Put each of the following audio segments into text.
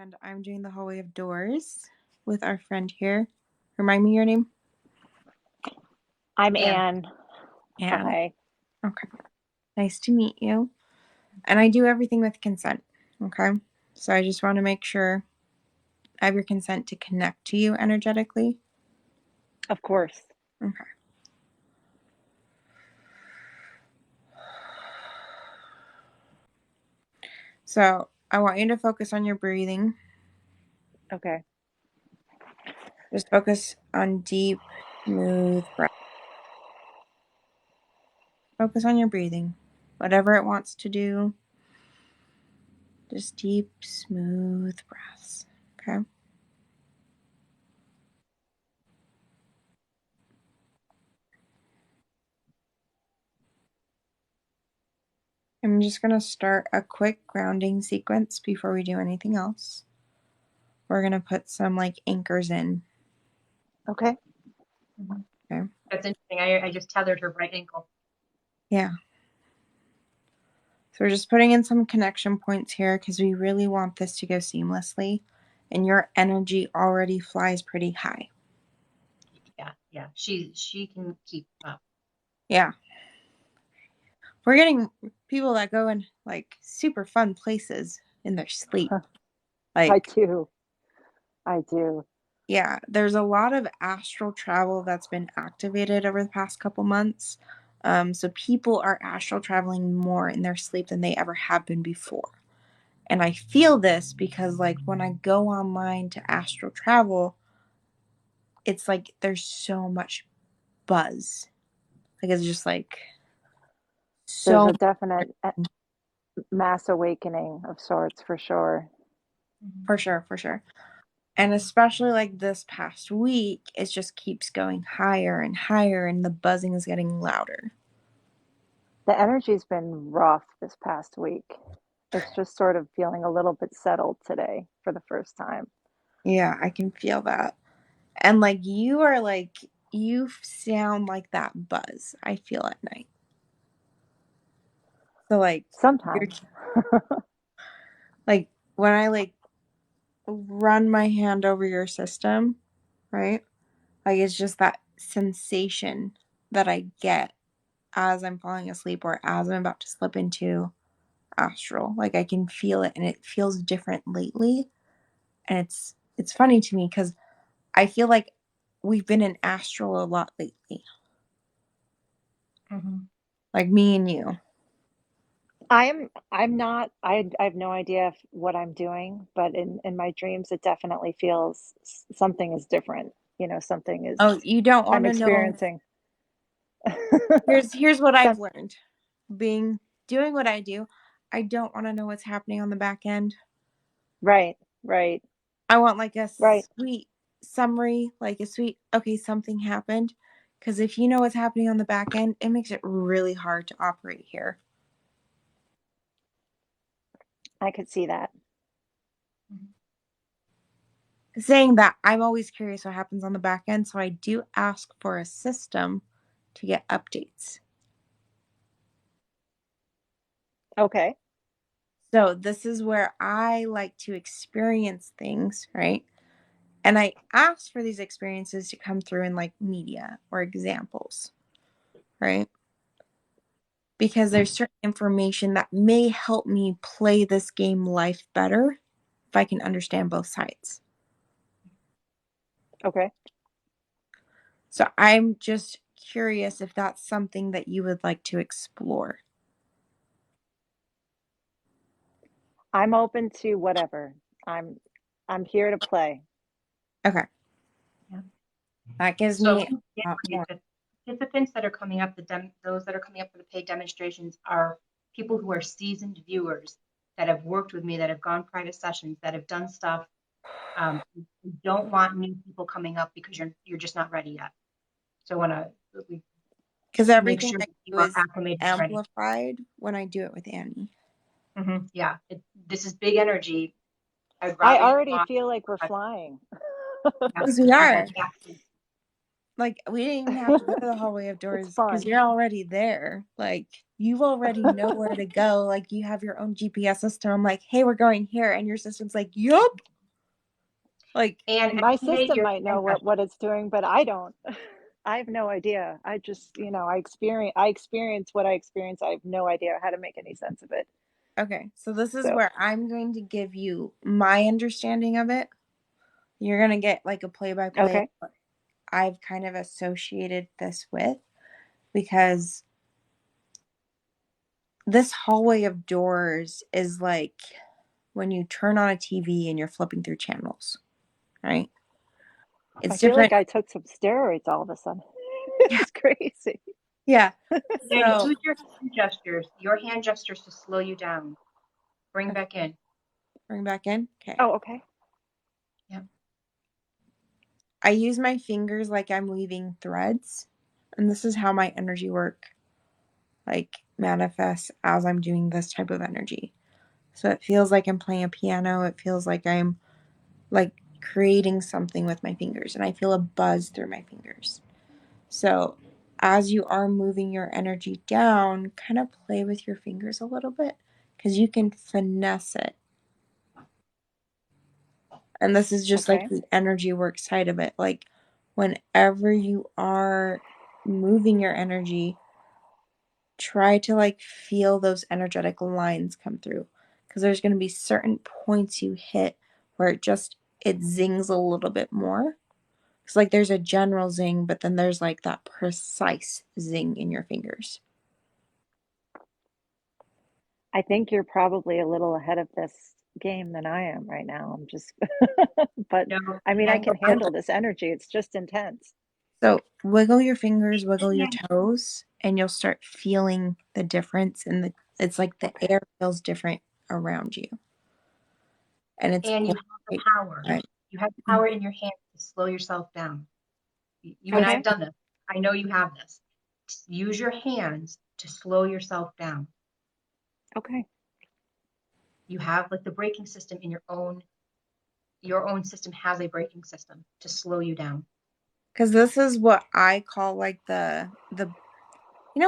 and I'm doing the hallway of doors with our friend here. Remind me your name? I'm Anne. Anne. Hi. Okay. Nice to meet you. And I do everything with consent. Okay. So I just want to make sure I have your consent to connect to you energetically. Of course. Okay. So I want you to focus on your breathing. Okay. Just focus on deep, smooth breath. Focus on your breathing. Whatever it wants to do. Just deep, smooth breaths. Okay. I'm just going to start a quick grounding sequence before we do anything else. We're going to put some like anchors in. Okay. Okay. That's interesting. I just tethered her right ankle. Yeah. So we're just putting in some connection points here because we really want this to go seamlessly. And your energy already flies pretty high. Yeah. She can keep up. Yeah. We're getting people that go in like super fun places in their sleep. Like I do. Yeah, there's a lot of astral travel that's been activated over the past couple months. So people are astral traveling more in their sleep than they ever have been before. And I feel this because like when I go online to astral travel, it's like there's so much buzz. Like it's just like There's so a definite mass awakening of sorts for sure. for sure. And especially like this past week, it just keeps going higher and higher and the buzzing is getting louder. The energy's been rough this past week. It's just sort of feeling a little bit settled today for the first time. Yeah, I can feel that. And like you are like you sound like that buzz I feel at night. So like you're Sometimes. like when I like run my hand over your system, right? Like it's just that sensation that I get as I'm falling asleep or as I'm about to slip into astral. Like I can feel it and it feels different lately. And it's funny to me because I feel like we've been in astral a lot lately. Like me and you. I'm not, I have no idea what I'm doing, but in my dreams, it definitely feels something is different. Something is, Oh, you don't want I'm to know. experiencing. Here's what I've Some, learned. Doing what I do, I don't want to know what's happening on the back end. right, right, I want like a right. sweet summary, like a sweet, okay, something happened. Because if you know what's happening on the back end, it makes it really hard to operate here. I could see that. Saying that, I'm always curious what happens on the back end, so I do ask for a system to get updates. Okay. So this is where I like to experience things, right? And I ask for these experiences to come through in like media or examples, right? Because there's certain information that may help me play this game life better if I can understand both sides. Okay. So I'm just curious if that's something that you would like to explore. I'm open to whatever. I'm I'm here to play. Okay. Yeah. That gives So me a lot more. the participants that are coming up, those that are coming up for the paid demonstrations are people who are seasoned viewers that have worked with me, that have gone private sessions, that have done stuff. We don't want new people coming up because you're just not ready yet. So I want to Because make everything sure I that you do are is acclimated and ready. amplified when I do it with Annie. Yeah, this is big energy. I'd I rather you already fly. feel like we're flying. Because we are. Exactly. Like, we didn't even have to go to the hallway of It's doors because fun. you're already there. Like, you already know where to go. Like, you have your own GPS system. I'm like, hey, we're going here. And your system's like, yup. Like, And My activate system your might hand know gesture. what it's doing, but I don't. I have no idea. I just, I experience what I experience. I have no idea how to make any sense of it. okay, so this is So, where I'm going to give you my understanding of it. You're going to get like a play by play of okay. what I've kind of associated this with, because this hallway of doors is like when you turn on a TV and you're flipping through channels, right? I It's feel like different. I took some steroids all of a sudden. Yeah. It's crazy. Yeah. Then So your hand gestures to slow you down. Bring okay, back in. bring back in. Okay. Oh, okay. Yeah. I use my fingers like I'm weaving threads. And this is how my energy work like manifests as I'm doing this type of energy. So it feels like I'm playing a piano. It feels like I'm like creating something with my fingers, and I feel a buzz through my fingers. So as you are moving your energy down, kind of play with your fingers a little bit because you can finesse it. And this is just like Okay. the energy work side of it. Like whenever you are moving your energy, try to like feel those energetic lines come through, because there's going to be certain points you hit where it zings a little bit more. It's like there's a general zing, but then there's like that precise zing in your fingers. I think you're probably a little ahead of this game than I am right now. I'm just, but No, I mean, I hand, can handle this energy. It's just intense. So wiggle your fingers, wiggle your toes, and you'll start feeling the difference. And it's like the Okay. air feels different around you, and it's and you cold. have the power. Right? You have the power in your hands to slow yourself down. You and I Okay. have done this. I know you have this. Use your hands to slow yourself down. Okay. You have like the braking system in your own system has a braking system to slow you down. Because this is what I call like the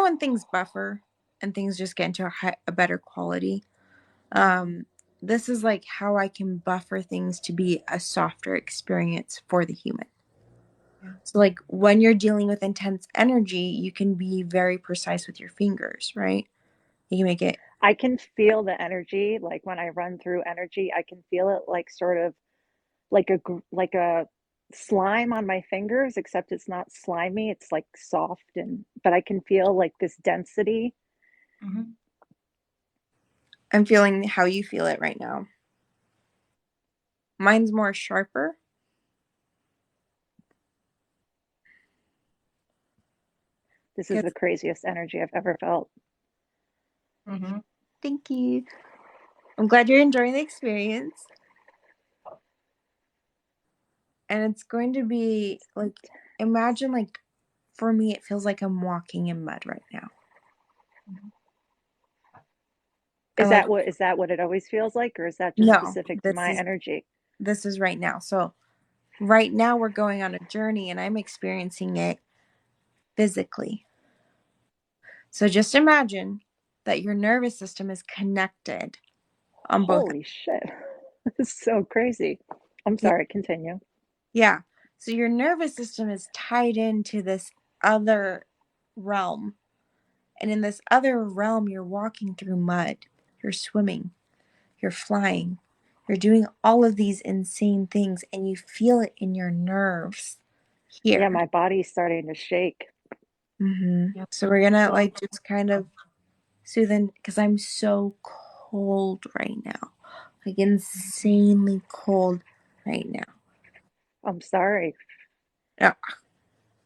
when things buffer and things just get into a better quality. Um, this is like how I can buffer things to be a softer experience for the human. Yeah. So, like when you're dealing with intense energy, you can be very precise with your fingers, right? You can make it. I can feel the energy. Like when I run through energy, I can feel it like sort of like a slime on my fingers, except it's not slimy. It's like soft but I can feel like this density. Mm-hmm. I'm feeling how you feel it right now. Mine's more sharper. This is the Because craziest energy I've ever felt. Mm-hmm. thank you. I'm glad you're enjoying the experience. And it's going to be like, imagine like, for me, it feels like I'm walking in mud right now. And like, Is that what it always feels like, or is that just no, specific to my energy? this is right now. So right now we're going on a journey and I'm experiencing it physically. So just imagine that your nervous system is connected on both. Holy shit. This is so crazy. I'm Yeah. sorry, continue. Yeah. So your nervous system is tied into this other realm. And in this other realm, you're walking through mud, you're swimming, you're flying, you're doing all of these insane things, and you feel it in your nerves Yeah, here. my body's starting to shake. Yep. So we're gonna So like just kind of soothe, because I'm so cold right now, like insanely cold right now. I'm sorry. Now,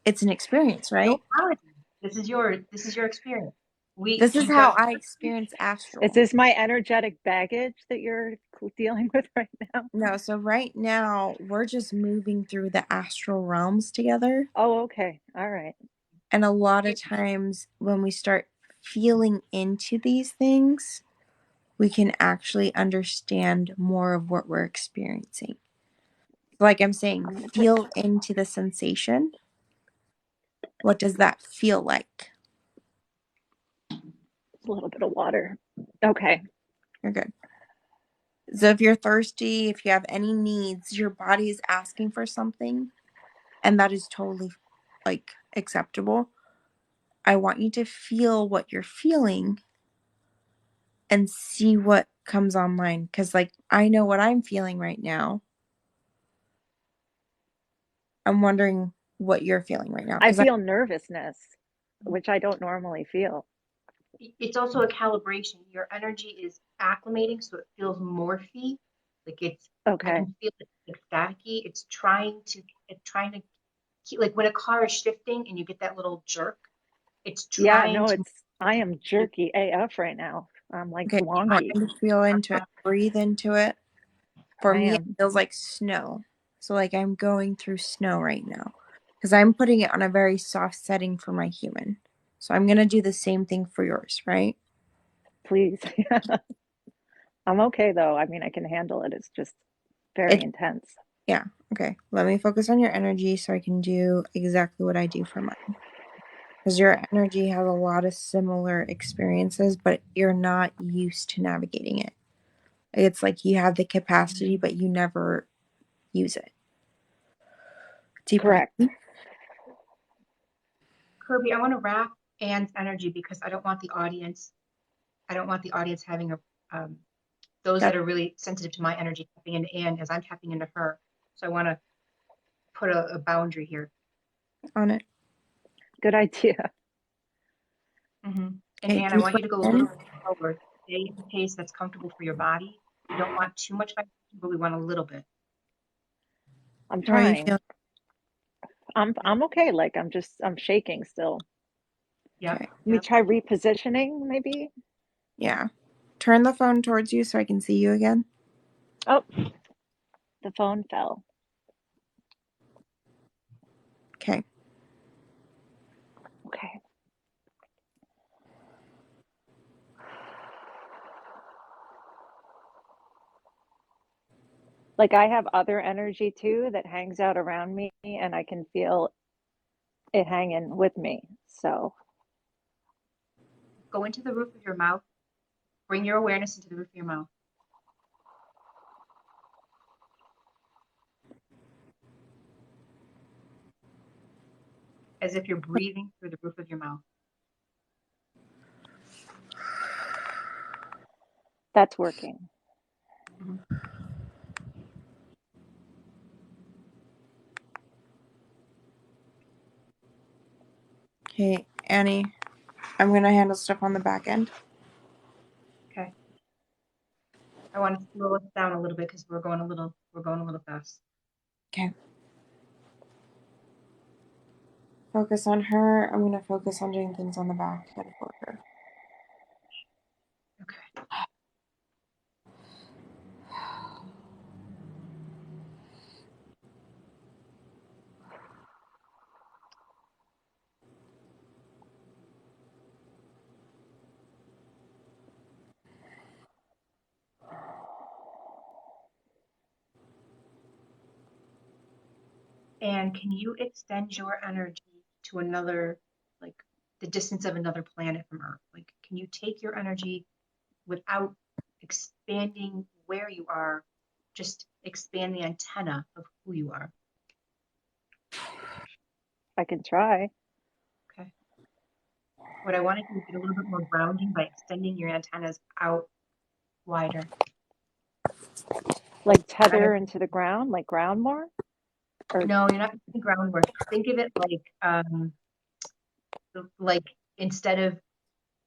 it's an experience, no right? apology. This is your experience. We This is you how got I experience Is astral. this my energetic baggage that you're dealing with right now? No, so right now we're just moving through the astral realms together. Oh, okay. All right. And a lot of times when we start feeling into these things, we can actually understand more of what we're experiencing. Like I'm saying, I'm gonna drink feel into the sensation. What does that feel like? a little bit of water. Okay. You're good. So if you're thirsty, if you have any needs, your body is asking for something, and that is totally like acceptable. I want you to feel what you're feeling and see what comes online. Because, like, I know what I'm feeling right now. I'm wondering what you're feeling right now. I Because I, feel nervousness, which I don't normally feel. It's also a calibration. Your energy is acclimating, so it feels morphy. Like I Okay. can feel it staticky. It's trying to keep, like when a car is shifting and you get that little jerk, it's Yeah, trying no, to, I am jerky AF right now. I'm like okay, I want wonky. you to feel into it, breathe into it. For I me, it am. feels like snow. So, like, I'm going through snow right now because I'm putting it on a very soft setting for my human. So, I'm going to do the same thing for yours, right? Please. I'm okay though. I mean, I can handle it. It's just very It, intense. yeah. Okay. Let me focus on your energy so I can do exactly what I do for mine. Because your energy has a lot of similar experiences, but you're not used to navigating it. It's like you have the capacity, but you never use it. Deep breath. Correct. Kirby, I want to wrap Anne's energy because I don't want the audience having um, those Got that are really sensitive to my energy tapping into Anne as I'm tapping into her. So I want to put a boundary here. on it. Good idea. And Okay. Anne, I Deep want breath you to go a little in. bit forward. Stay at the pace that's comfortable for your body. We don't want too much vibration, but we want a little bit. I'm How are you trying. feeling? I'm okay. Like I'm shaking still. Yep, Okay. Let me try repositioning maybe. Yeah. Turn the phone towards you so I can see you again. Oh, the phone fell. Okay. Okay. Like I have other energy too that hangs out around me and I can feel it hanging with me. So, go into the roof of your mouth. Bring your awareness into the roof of your mouth as if you're breathing through the roof of your mouth. that's working. Mhm. Okay, Annie, I'm going to handle stuff on the back end. Okay. I want to slow us down a little bit because we're going a little fast. Okay. Focus on her. I'm going to focus on doing things on the back end for her. Okay. And can you extend your energy to another, like the distance of another planet from Earth? Like, can you take your energy without expanding where you are, just expand the antenna of who you are? I can try. Okay. What I want to do is get a little bit more grounding by extending your antennas out wider. Like Kind of, tether into the ground, like ground more? Or no, you're not doing groundwork. Think of it like instead of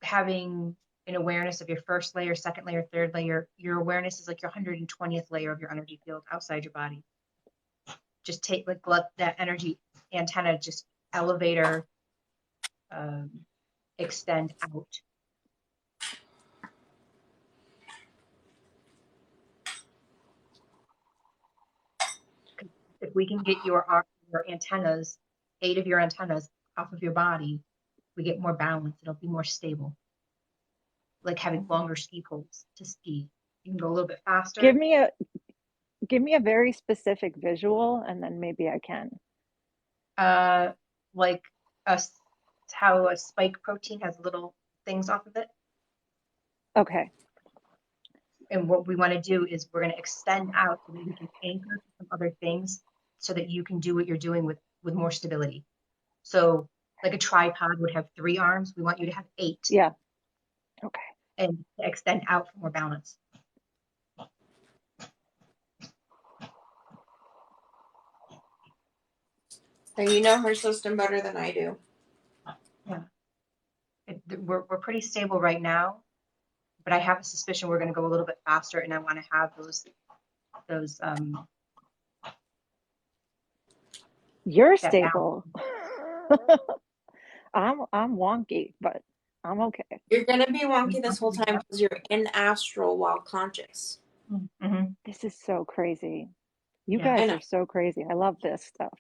having an awareness of your first layer, second layer, third layer, your awareness is like your 120th layer of your energy field outside your body. Just take like let that energy antenna just elevator um, extend out. If we can get your antennas, 8 of your antennas off of your body, we get more balance. It'll be more stable, like having longer ski poles to ski. You can go a little bit give faster. me a give me a very specific visual and then maybe I can. Uh, like a, how a spike protein has little things off of it. Okay. And what we want to do is we're going to extend out so that we can anchor to some other things so that you can do what you're doing with more stability. So like a tripod would have 3 arms. We want you to have 8 Yeah. Okay. and to extend out for more balance. So you know her system better than I do. Yeah. We're pretty stable right now, but I have a suspicion we're going to go a little bit faster, and I want to have those You're that balance. stable. I'm wonky, but I'm okay. You're gonna be wonky this whole time because you're in astral while conscious. Mm-hmm. This is so crazy. You Yeah. I guys know. are so crazy. I love this stuff.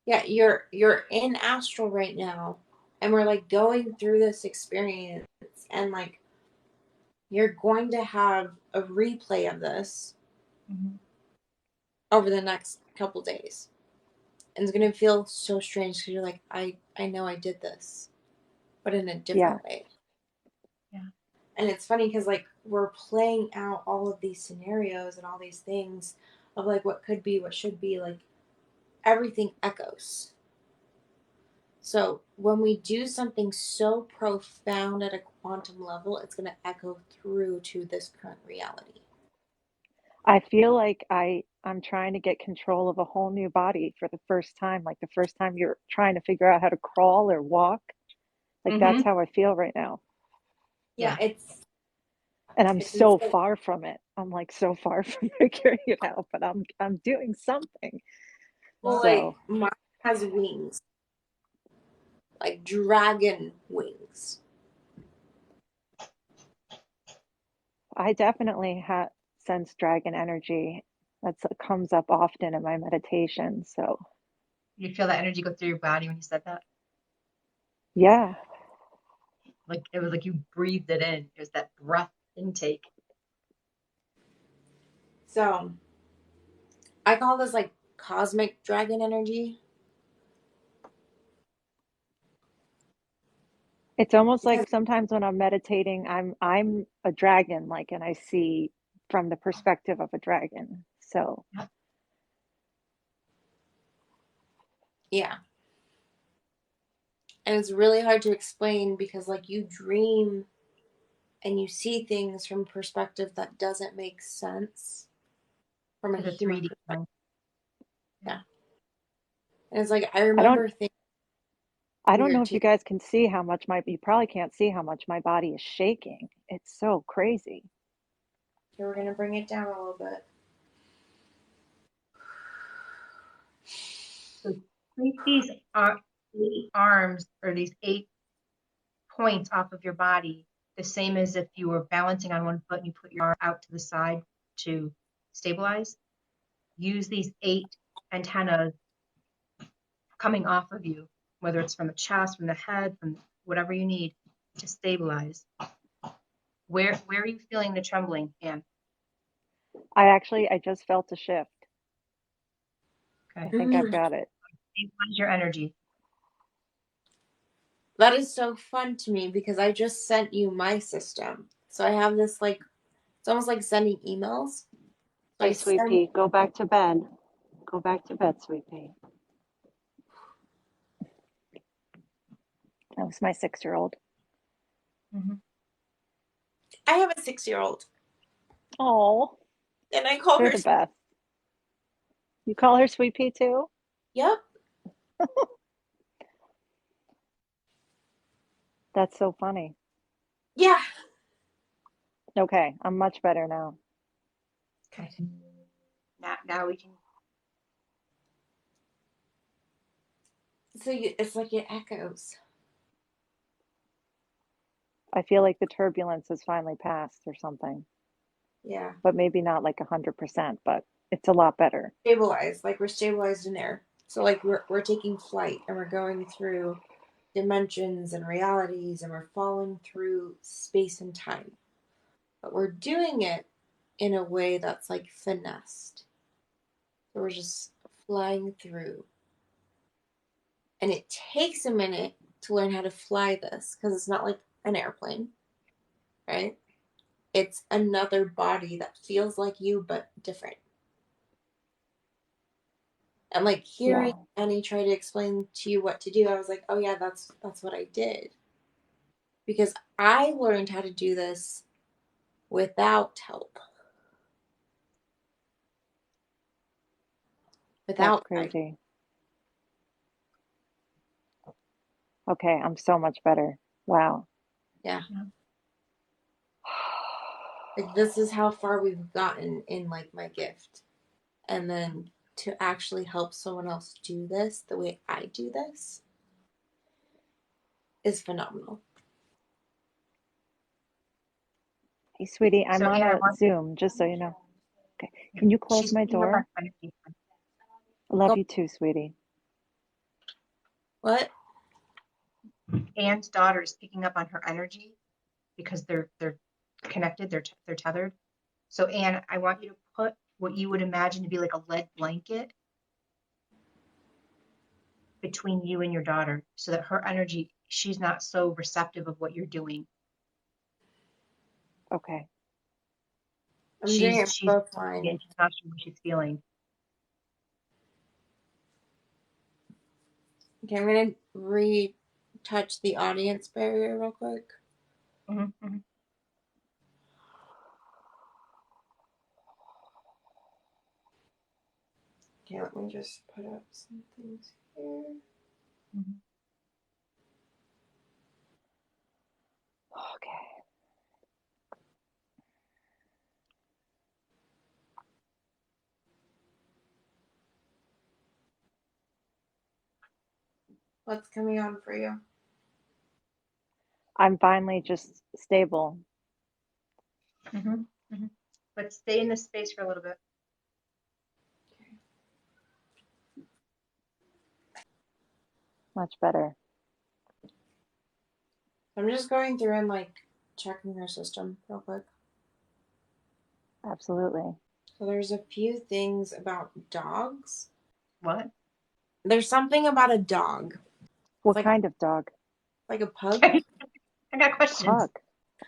Yeah, you're in astral right now, and we're like going through this experience, and like you're going to have a replay of this Mm-hmm. over the next couple days, and it's gonna feel so strange because you're like, I know I did this, but in a Yeah. different way. Yeah. And it's funny because like we're playing out all of these scenarios and all these things of like what could be, what should be, like everything echoes. So when we do something so profound at a quantum level, it's going to echo through to this current reality. I feel like I'm trying to get control of a whole new body for the first time, like the first time you're trying to figure out how to crawl or walk. Like that's Mm-hmm. how I feel right now. Yeah, Yeah. And I'm it's so insane. far from it. I'm like so far from figuring it out, but I'm doing something. Well, like So mine has wings, like dragon wings. I definitely have sense dragon energy. That's comes up often in my meditation. So You feel that energy go through your body when you said that? yeah, Like it was like you breathed it in. It was that breath intake. So I call this like cosmic dragon energy. it's almost Because like sometimes when I'm meditating, I'm a dragon, like, and I see from the perspective of a dragon. So yeah, and it's really hard to explain because like you dream and you see things from a perspective that doesn't make sense from a Like a human 3D. perspective. Yeah. Yeah. And it's like I I don't remember things I don't know weird if too. you guys can see how much you probably can't see how much my body is shaking. It's so crazy. So we're gonna bring it down a little bit. So take these 8 arms or these 8 points off of your body, the same as if you were balancing on one foot and you put your arm out to the side to stabilize. Use these 8 antennas coming off of you, whether it's from the chest, from the head, from whatever you need to stabilize. Where are you feeling the trembling, Anne? I just felt a shift. I Okay. think I've got it. Stabilize your energy. That is so fun to me because I just sent you my system. So I have this like it's almost like sending emails. So I Okay, sweet send pea, go back to bed. Go back to bed, sweet pea. That was my 6-year-old. Mm-hmm. I have a 6-year-old Oh, and I call they're her the best. You call her sweet pea too? yep. That's so funny. Yeah. Okay, I'm much better now. Okay. Now we can. So it's like it echoes. I feel like the turbulence has finally passed or something, Yeah. but maybe not like 100%, but it's a lot better. Stabilized. Like we're stabilized in air. So like we're taking flight and we're going through dimensions and realities and we're falling through space and time. But we're doing it in a way that's like finessed. So we're just flying through. And it takes a minute to learn how to fly this because it's not like an airplane, right? it's another body that feels like you but different. And like hearing Yeah, Annie try to explain to you what to do, I was like, oh yeah, that's what I did. Because I learned how to do this without help, that's without guidance. crazy. Okay, I'm so much better. Wow. Yeah. Yeah. Like this is how far we've gotten in like my gift. And then to actually help someone else do this the way I do this is phenomenal. Hey, sweetie, I'm So on Anne, I a want you Zoom, just so you know. Okay. to, Can you close she's my picking up on door? energy. I love Go you too, sweetie. what? Anne's daughter is picking up on her energy because they're connected, they're tethered. So Anne, I want you to put what you would imagine to be like a lead blanket between you and your daughter so that her energy, she's not so receptive of what you're doing. Okay. I'm doing it She's for both and mine. she's not sure what she's feeling. Okay, I'm gonna retouch the audience barrier real quick. Mm-hmm. Okay, let me just put up some things here. Mm-hmm. Okay. What's coming on for you? I'm finally just stable. Mm-hmm. Mm-hmm. But stay in this space for a little bit. Much better. I'm just going through and like checking her system real quick. Absolutely. So there's a few things about dogs. What? There's something about a dog. It's What kind of dog? like a pug. I got questions. Pug.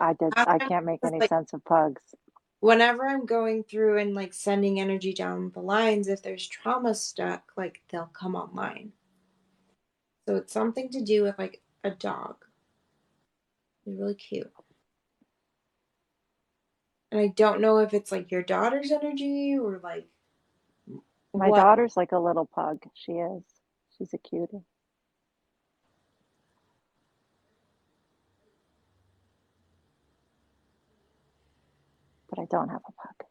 I can't make any Like sense of pugs. whenever I'm going through and like sending energy down the lines, if there's trauma stuck, like they'll come online. So it's something to do with like a dog. It's really cute. And I don't know if it's like your daughter's energy or like My what. daughter's like a little pug. She is. She's a cutie. But I don't have a pug.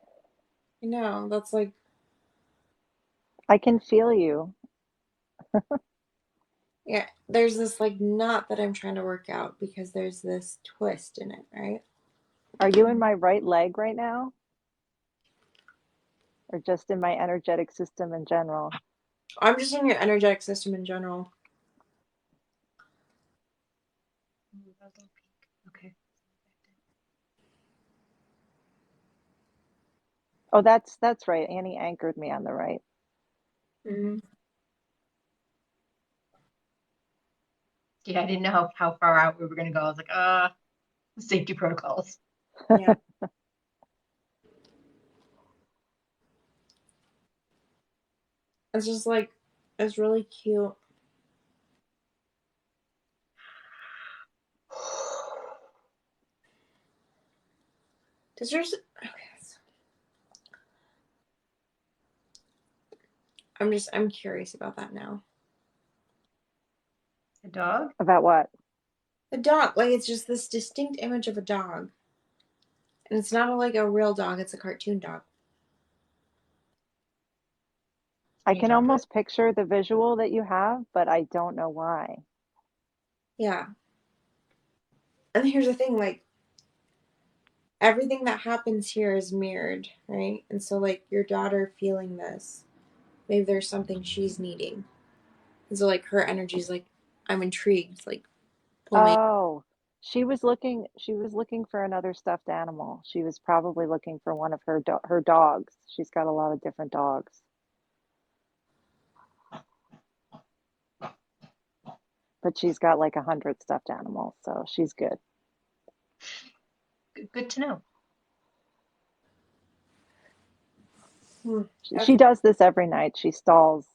You know, that's like, I can feel you. yeah, there's this like knot that I'm trying to work out because there's this twist in it, right? Are you in my right leg right now? Or just in my energetic system in general? I'm just in your energetic system in general. Okay. Oh, that's right. Annie anchored me on the right. Mm-hmm. Yeah, I didn't know how far out we were gonna go. I was like, safety protocols. Yeah. It's just like, it's really cute. Does yours, okay. So I'm curious about that now. A dog? About what? The dog, like it's just this distinct image of a dog. And it's not like a real dog, it's a cartoon dog. I Can you can talk to it? almost picture the visual that you have, but I don't know why. Yeah. And here's the thing, like everything that happens here is mirrored, right? And so like your daughter feeling this, maybe there's something she's needing. And so like her energy's like, I'm intrigued, like pull me. Oh, she was looking for another stuffed animal. She was probably looking for one of her dogs. She's got a lot of different dogs, but she's got like 100 stuffed animals, so she's good. Good to know. Hmm. She Okay. does this every night. She stalls.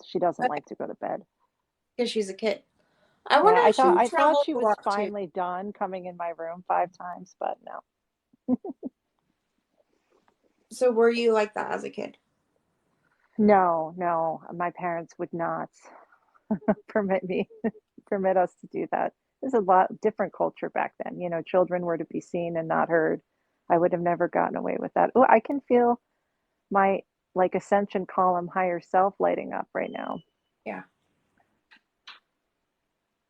She doesn't like to go to bed. Because she's a kid. I Yeah, wonder if she I thought travels she a was lot too. finally done coming in my room 5 times, but no. So were you like that as a kid? No, no, my parents would not permit me permit us to do that. There's a lot different culture back then. You know, children were to be seen and not heard. I would have never gotten away with that. Oh, I can feel my like ascension column higher self lighting up right now. Yeah.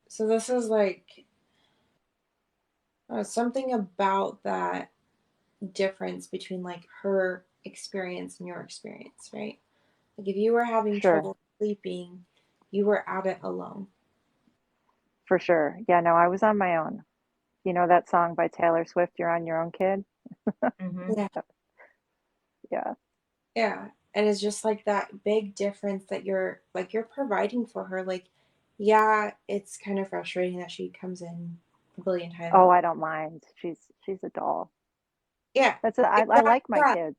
So this is like something about that difference between like her experience and your experience, right? Like if you were having Sure, trouble sleeping, you were at it alone. for sure. Yeah, no, I was on my own. You know that song by Taylor Swift, You're on Your Own, Kid? Mm-hmm. Yeah. Yeah. Yeah. And it's just like that big difference that you're providing for her. Like, yeah, it's kind of frustrating that she comes in a billion times. Oh, I don't mind. She's a doll. Yeah, I exactly. like my Yeah, kids.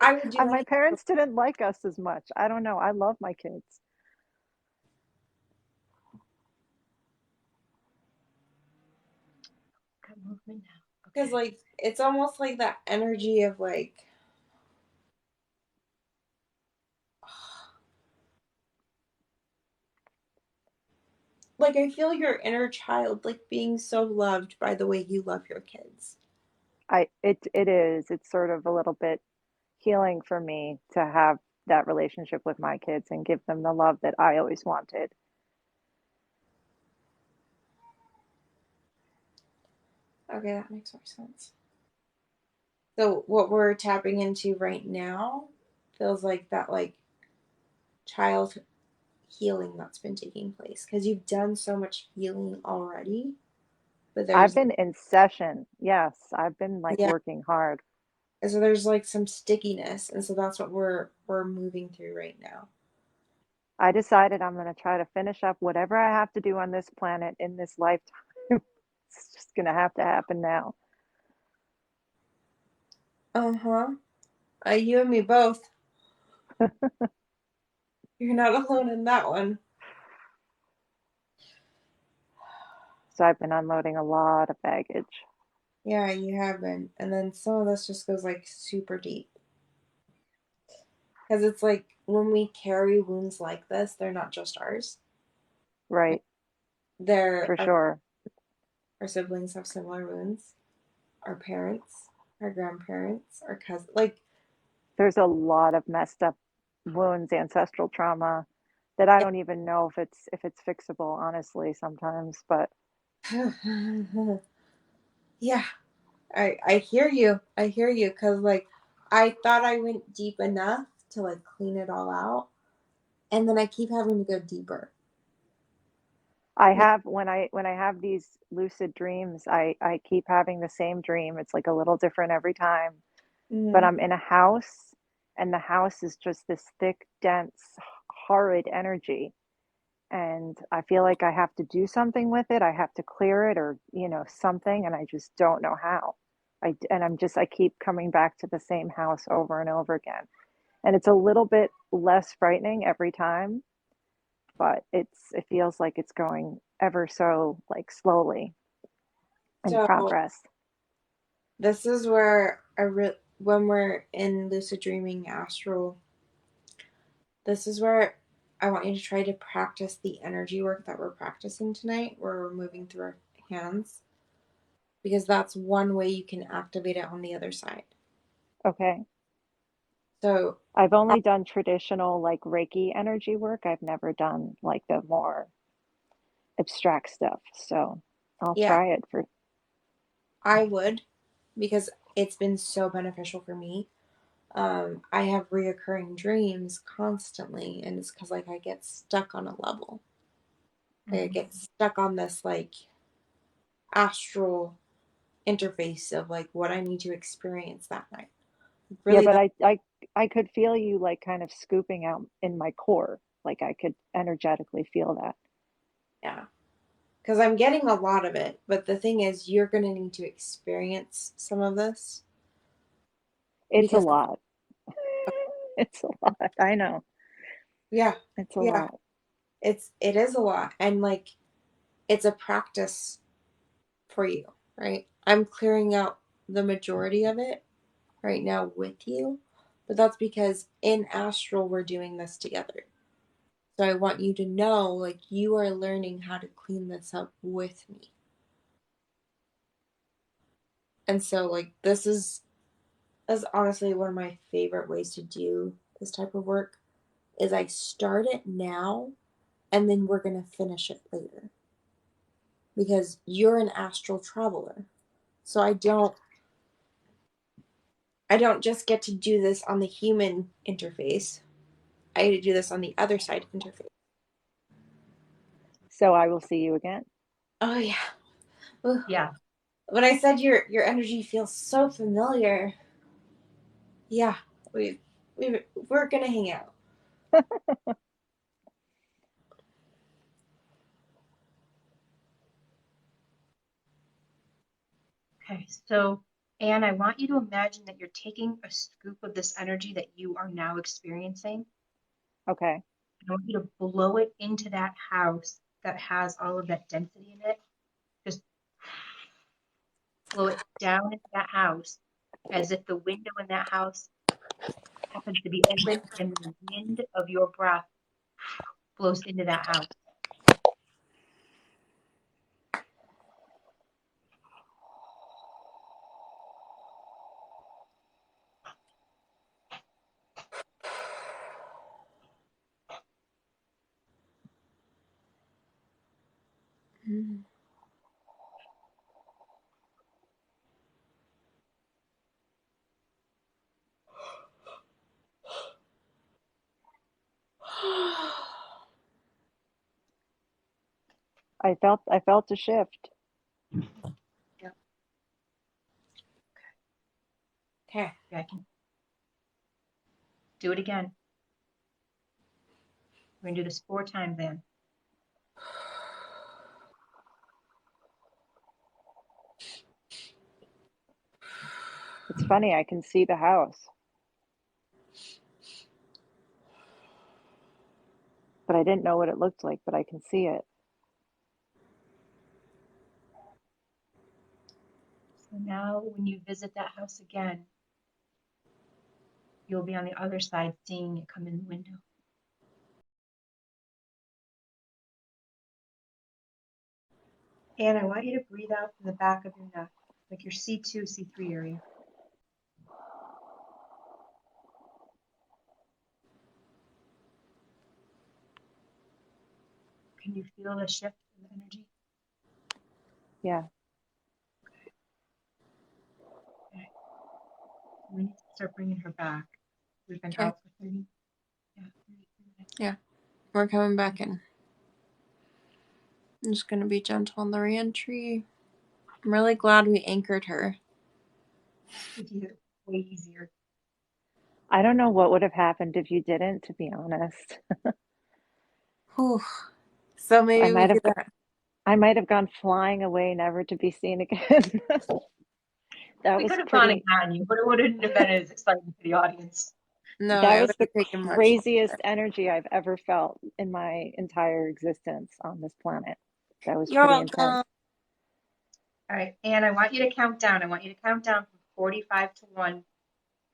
I would do And my anything. parents didn't like us as much. I don't know. I love my kids. Got movement now. Because Okay. like it's almost like that energy of like I feel your inner child like being so loved by the way you love your kids. It is. It's sort of a little bit healing for me to have that relationship with my kids and give them the love that I always wanted. Okay, that makes more sense. So what we're tapping into right now feels like that like child healing that's been taking place because you've done so much healing already, but I've there's been in session. Yes, I've been like yeah, working hard. so there's like some stickiness, and so that's what we're moving through right now. I decided I'm going to try to finish up whatever I have to do on this planet in this lifetime. It's just going to have to happen now. Uh-huh. You and me both. You're not alone in that one. So I've been unloading a lot of baggage. Yeah, you have been. And then some of this just goes like super deep. Because it's like when we carry wounds like this, they're not just ours. Right, They're for sure. our siblings have similar wounds. Our parents, our grandparents, our cousins. Like, There's a lot of messed up wounds, ancestral trauma that I yeah. don't even know if it's fixable, honestly, sometimes, but Yeah, I hear you. I hear you. Because, like, I thought I went deep enough to, like, clean it all out. And then I keep having to go deeper. I Yeah. have when I have these lucid dreams, I keep having the same dream. It's like a little different every time, but Mm-hmm. I'm in a house and the house is just this thick, dense, horrid energy. And I feel like I have to do something with it. I have to clear it or, you know, something, and I just don't know how. I keep coming back to the same house over and over again. And it's a little bit less frightening every time, but it feels like it's going ever so like slowly in So, progress. this is where when we're in lucid dreaming astral, this is where I want you to try to practice the energy work that we're practicing tonight, where we're moving through our hands, because that's one way you can activate it on the other side. Okay. So, I've only done traditional like Reiki energy work. I've never done like the more abstract stuff. So I'll yeah, try it for I would, because it's been so beneficial for me. I have reoccurring dreams constantly, and it's because like I get stuck on a level. Like, I Mm-hmm. get stuck on this like astral interface of like what I need to experience that night. yeah, Really, but that I could feel you like kind of scooping out in my core. Like I could energetically feel that. yeah, because I'm getting a lot of it. But the thing is, you're gonna need to experience some of this It's a because lot. It's a lot. I know. Yeah. It's a Yeah. lot. It is a lot. And like it's a practice for you, right? I'm clearing out the majority of it right now with you, but that's because in astral we're doing this together. So I want you to know like you are learning how to clean this up with me. And so like this is honestly one of my favorite ways to do this type of work is I start it now and then we're going to finish it later. Because you're an astral traveler. So I don't just get to do this on the human interface. I get to do this on the other side interface. So I will see you again. Oh yeah. Ooh. Yeah. When I said your energy feels so familiar, yeah, we're gonna hang out. Okay. So, Anne, I want you to imagine that you're taking a scoop of this energy that you are now experiencing. Okay. I want you to blow it into that house that has all of that density in it. Just blow it down into that house as if the window in that house happens to be open and the wind of your breath blows into that house. Mm. I felt a shift. Yeah. Okay. Yeah, I can do it again. We're gonna do this 4 times then. It's funny, I can see the house, but I didn't know what it looked like, but I can see it. So now when you visit that house again, you'll be on the other side seeing it come in the window. And I want you to breathe out from the back of your neck, like your C2, C3 area. Can you feel the shift in the energy? Yeah. Okay. We need to start bringing her back. We've been Okay. out for 30, yeah, 33 minutes. Yeah. We're coming back in. I'm just gonna be gentle on the reentry. I'm really glad we anchored her. With you, way easier. I don't know what would have happened if you didn't, to be honest. Whew. So I maybe we might have could. I might have gone flying away, never to be seen again. That We was could have gone and pretty gotten you, but it wouldn't have been as exciting for the audience. No, that it was would the have taken much craziest longer. energy I've ever felt in my entire existence on this planet. That was You're pretty intense. welcome. All right, and I want you to count down. I want you to count down from 45 to 1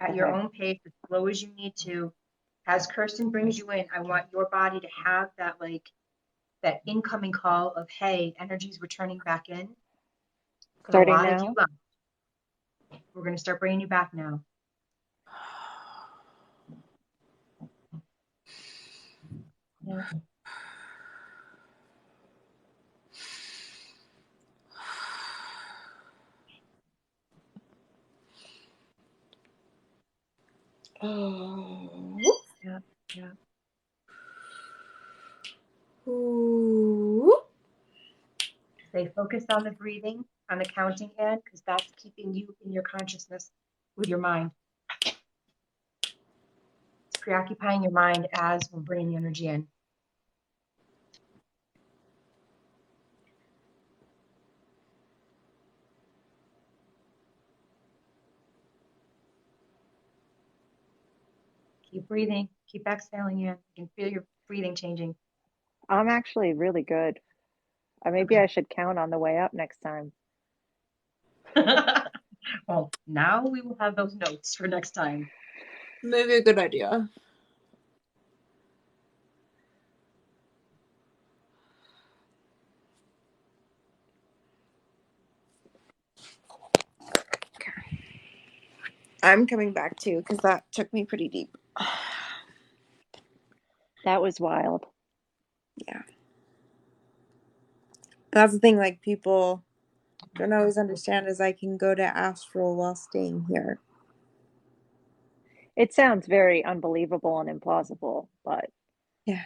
at your Okay. own pace, as slow as you need to. As Kirsten brings you in, I want your body to have that like that incoming call of, hey, energy's returning back in. Because a Starting lot of you now. left. We're going to start bringing you back now. Yeah. Oh. Yeah. Yeah. Ooh. Stay focused on the breathing, on the counting end, because that's keeping you in your consciousness with your mind. It's preoccupying your mind as we're bringing the energy in. Keep Keep breathing. Keep exhaling in. You can feel your breathing changing. I'm actually really good. Maybe I should count on the way up next time. Well, now we will have those notes for next time. Maybe a good idea. I'm coming back too because that took me pretty deep. That was wild. Yeah. That's the thing, like, people don't always understand is I can go to astral while staying here. It sounds very unbelievable and implausible, but Yeah.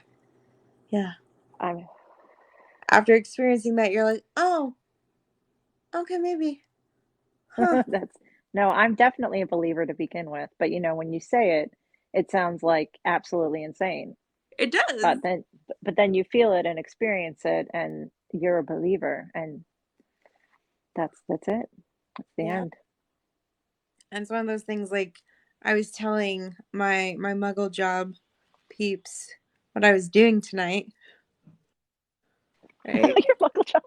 Yeah. I'm After experiencing that, you're like, oh, okay, maybe. Huh. that's no, I'm definitely a believer to begin with, but when you say it, it sounds like absolutely insane. It But does. then but then you feel it and experience it and you're a believer and that's it. That's the Yeah. end. And it's one of those things, like, I was telling my muggle job peeps what I was doing tonight, right? Your local job.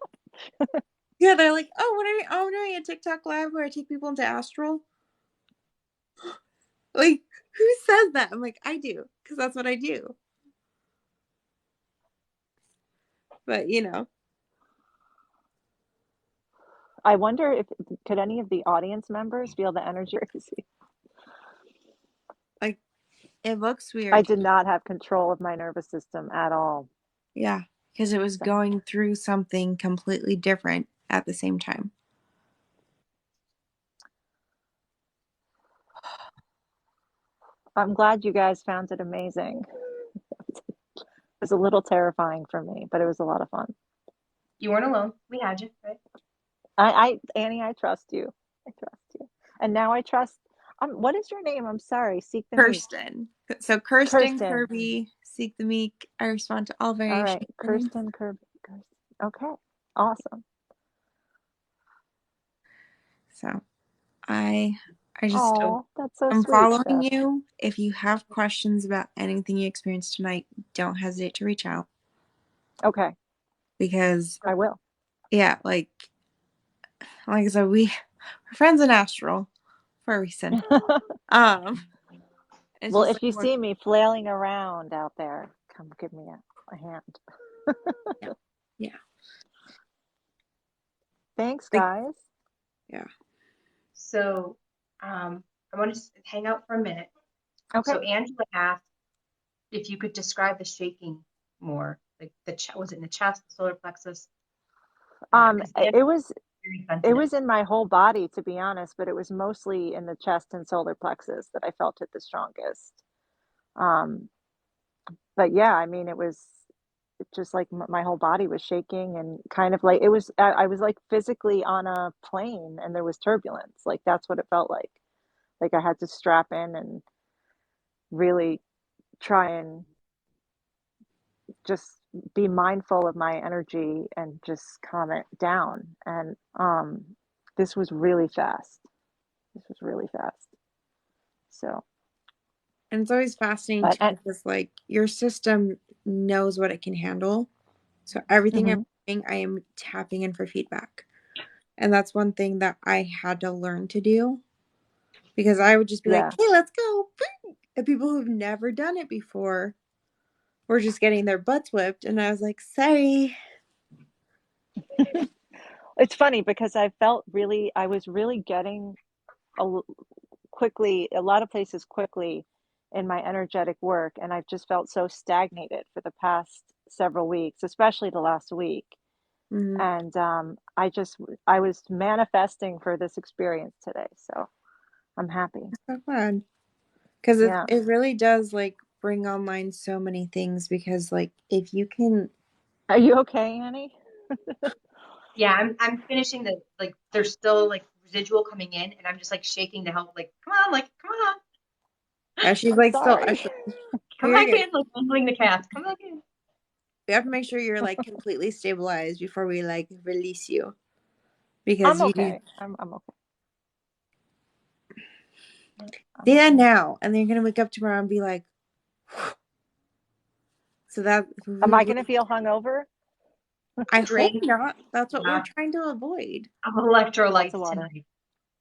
Yeah, they're like, oh, what are you? Oh, I'm doing a TikTok live where I take people into astral. Like, who says that? I'm like, I do, because that's what I do. But I wonder if could any of the audience members feel the energy or see? like, it looks I weird. did not have control of my nervous system at all. Yeah, because it was So going through something completely different at the same time. I'm glad you guys found it amazing. It was a little terrifying for me, but it was a lot of fun. You weren't alone. We had you, right? Annie, I trust you. I trust you. And now I trust. What is your name? I'm sorry. Seek the Meek. Kirsten. So Kirsten, Kirsten. Kirby, Seek the Meek. I respond to all All variations right. of the name. Kirsten, Kirby. Kirsten. Okay. Awesome. So I I just Oh, that's so I'm sweet, following Steph. you. If you have questions about anything you experienced tonight, don't hesitate to reach out Okay. because I will. yeah, like I said, we're friends in astral for a reason. Um, it's Well, just if like you more, see me flailing around out there, come give me a hand. yeah, yeah, Thanks, like guys. yeah. So I want to hang out for a minute. Okay. So Angela asked if you could describe the shaking more, like was it in the chest, the solar plexus? Because It was very it sensitive. was in my whole body, to be honest, but it was mostly in the chest and solar plexus that I felt it the strongest. Um, but yeah, I mean, it was just like my whole body was shaking and kind of like I was like physically on a plane and there was turbulence. Like that's what it felt like. Like I had to strap in and really try and just be mindful of my energy and just calm it down. And this was really fast. This was really fast. So, And it's always fascinating but too because like your system knows what it can handle. So everything I'm mhm, doing, I am tapping in for feedback. And that's one thing that I had to learn to do because I would just be like, yeah. hey, let's go. And people who've never done it before were just getting their butts whipped. And I was like, sorry. It's funny because I was really getting quickly, a lot of places quickly in my energetic work. And I've just felt so stagnated for the past several weeks, especially the last week. Mm-hmm. And I was manifesting for this experience today. So I'm happy. So glad. Because Yeah. it really does like bring online so many things because like if you can Are you okay, Annie? Yeah, I'm finishing the like there's still like residual coming in and I'm just like shaking to help like come on, she's I'm like still sorry. ushering. come You're back good. in, like handling the cat. Come back in. We have to make sure you're like completely stabilized before we like release you because I'm you do okay. I'm okay. I'm that okay. now and then you're gonna wake up tomorrow and be like, So that Am I going to feel hungover? I hope Drink not. That's what we're lots trying to avoid. of Lots of electrolytes water. tonight.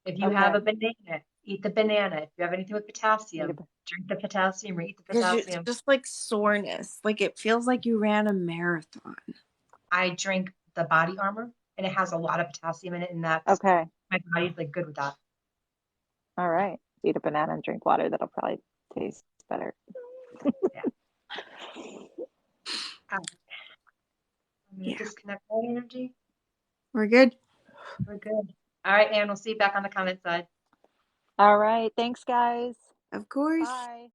If you have Okay. a banana, eat the banana. If you have anything with Eat potassium, a- drink the potassium or eat the Because it's potassium. just like soreness. Like it feels like you ran a marathon. I drink the body armor and it has a lot of potassium in it, and that's Okay. my body's like good with that. All right. Eat a banana and drink water. That'll probably taste better. Yeah. I'm gonna Yeah, disconnect that energy. we're good. We're good. All right, Ann, we'll see you back on the comment side. All right. Thanks, guys. Of course. Bye.